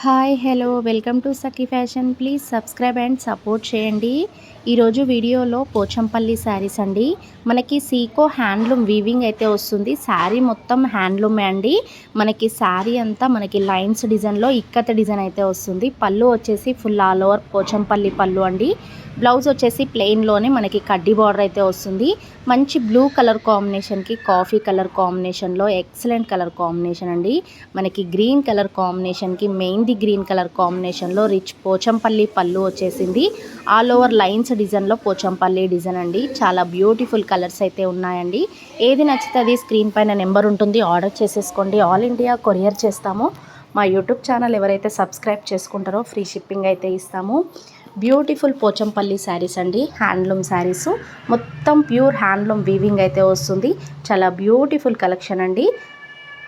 Hi hello welcome to Sakhi fashion. Please subscribe and support చేయండి. ఈరోజు వీడియోలో పోచంపల్లి శారీస్ అండి. మనకి సీకో హ్యాండ్లూమ్ వీవింగ్ అయితే వస్తుంది. శారీ మొత్తం హ్యాండ్లూమే అండి. మనకి శారీ అంతా మనకి లైన్స్ డిజైన్లో ఇక్కత డిజైన్ అయితే వస్తుంది. పళ్ళు వచ్చేసి ఫుల్ ఆల్ ఓవర్ పోచంపల్లి పళ్ళు అండి. బ్లౌజ్ వచ్చేసి ప్లెయిన్లోనే మనకి కడ్డీ బార్డర్ అయితే వస్తుంది. మంచి బ్లూ కలర్ కాంబినేషన్కి కాఫీ కలర్ కాంబినేషన్లో ఎక్సలెంట్ కలర్ కాంబినేషన్ అండి. మనకి గ్రీన్ కలర్ కాంబినేషన్కి మెయిన్ది గ్రీన్ కలర్ కాంబినేషన్లో రిచ్ పోచంపల్లి పళ్ళు వచ్చేసింది. ఆల్ ఓవర్ లైన్స్ డిజైన్లో పోచంపల్లి డిజైన్ అండి. చాలా బ్యూటిఫుల్ కలర్స్ అయితే ఉన్నాయండి. ఏది నచ్చితే అది స్క్రీన్ పైన నెంబర్ ఉంటుంది, ఆర్డర్ చేసేసుకోండి. ఆల్ ఇండియా కొరియర్ చేస్తాము. మా యూట్యూబ్ ఛానల్ ఎవరైతే సబ్స్క్రైబ్ చేసుకుంటారో ఫ్రీ షిప్పింగ్ అయితే ఇస్తాము. బ్యూటిఫుల్ పోచంపల్లి శారీస్ అండి. హ్యాండ్లూమ్ శారీస్ మొత్తం ప్యూర్ హ్యాండ్లూమ్ వీవింగ్ అయితే వస్తుంది. చాలా బ్యూటిఫుల్ కలెక్షన్ అండి.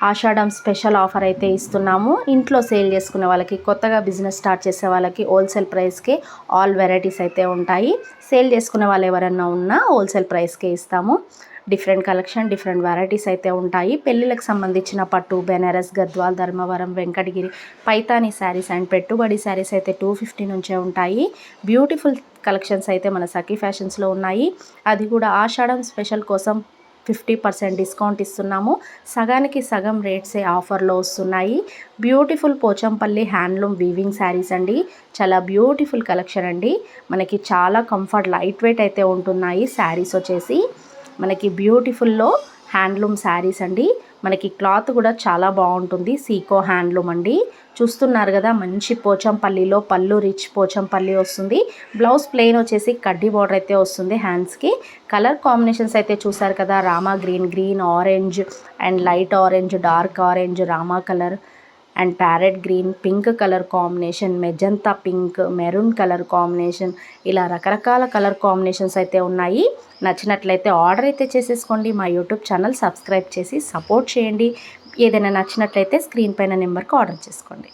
ఆషాఢం స్పెషల్ ఆఫర్ అయితే ఇస్తున్నాము. ఇంట్లో సేల్ చేసుకునే వాళ్ళకి, కొత్తగా బిజినెస్ స్టార్ట్ చేసే వాళ్ళకి హోల్సేల్ ప్రైస్కే ఆల్ వెరైటీస్ అయితే ఉంటాయి. సేల్ చేసుకునే వాళ్ళు ఎవరైనా ఉన్నా హోల్సేల్ ప్రైస్కే ఇస్తాము. డిఫరెంట్ కలెక్షన్, డిఫరెంట్ వెరైటీస్ అయితే ఉంటాయి. పెళ్ళిళ్ళకి సంబంధించిన పట్టు, బెనారస్, గద్వాల్, ధర్మవరం, వెంకటగిరి, పైతానీ శారీస్ అండ్ పెట్టుబడి శారీస్ అయితే 250 నుంచే ఉంటాయి. బ్యూటిఫుల్ కలెక్షన్స్ అయితే మన సఖీ ఫ్యాషన్స్లో ఉన్నాయి. అది కూడా ఆషాఢం స్పెషల్ కోసం 50% డిస్కౌంట్ ఇస్తున్నాము. సగానికి సగం రేట్సే ఆఫర్లో వస్తున్నాయి. Beautiful Pochampally handloom weaving saris అండి. చాలా బ్యూటిఫుల్ కలెక్షన్ అండి. మనకి చాలా కంఫర్ట్, లైట్ వెయిట్ అయితే ఉంటున్నాయి. శారీస్ వచ్చేసి మనకి బ్యూటిఫుల్లో హ్యాండ్లూమ్ శారీస్ అండి. మనకి క్లాత్ కూడా చాలా బాగుంటుంది. సీకో హ్యాండ్లూమ్ అండి. చూస్తున్నారు కదా, మంచి పోచంపల్లిలో పళ్ళు రిచ్ పోచంపల్లి వస్తుంది. బ్లౌజ్ ప్లెయిన్ వచ్చేసి కడ్డీ బార్డర్ అయితే వస్తుంది హ్యాండ్స్కి. కలర్ కాంబినేషన్స్ అయితే చూసారు కదా, Rama green, green orange and light orange, dark orange, Rama colour and parrot green, pink colour combination, magenta pink, maroon colour combination, ఇలా రకరకాల కలర్ కాంబినేషన్స్ అయితే ఉన్నాయి. నచ్చినట్లయితే ఆర్డర్ అయితే చేసేసుకోండి. మా యూట్యూబ్ ఛానల్ సబ్స్క్రైబ్ చేసి సపోర్ట్ చేయండి. ఏదైనా నచ్చినట్లయితే స్క్రీన్ పైన నెంబర్కి ఆర్డర్ చేసుకోండి.